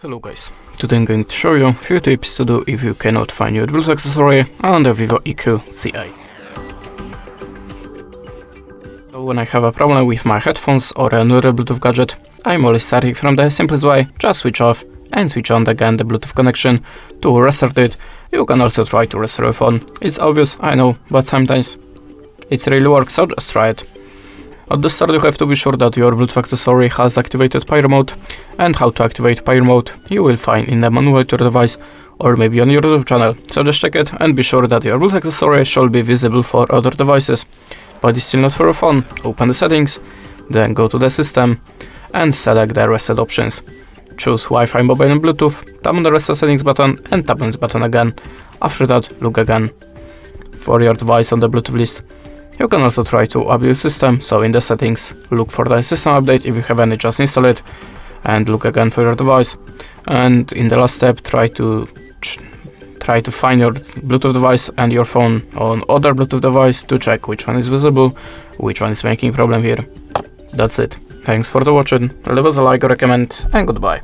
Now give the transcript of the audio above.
Hello guys, today I'm going to show you a few tips to do if you cannot find your Bluetooth accessory on the Vivo IQOO CI. So when I have a problem with my headphones or another Bluetooth gadget, I'm always starting from the simplest way: just switch off and switch on again the Bluetooth connection to restart it. You can also try to restart your phone. It's obvious, I know, but sometimes it really works, so just try it. At the start you have to be sure that your Bluetooth accessory has activated pyro mode, and how to activate pyro mode you will find in the manual to your device or maybe on your YouTube channel, so just check it and be sure that your Bluetooth accessory should be visible for other devices, but it's still not for your phone. Open the settings, then go to the system and select the reset options. Choose Wi-Fi, mobile and Bluetooth, tap on the reset settings button and tap on this button again. After that, look again for your device on the Bluetooth list. You can also try to update the system, so in the settings, look for the system update. If you have any, just install it and look again for your device. And in the last step, try to find your Bluetooth device and your phone on other Bluetooth device to check which one is visible, which one is making problem here. That's it. Thanks for the watching, leave us a like or a comment, and goodbye.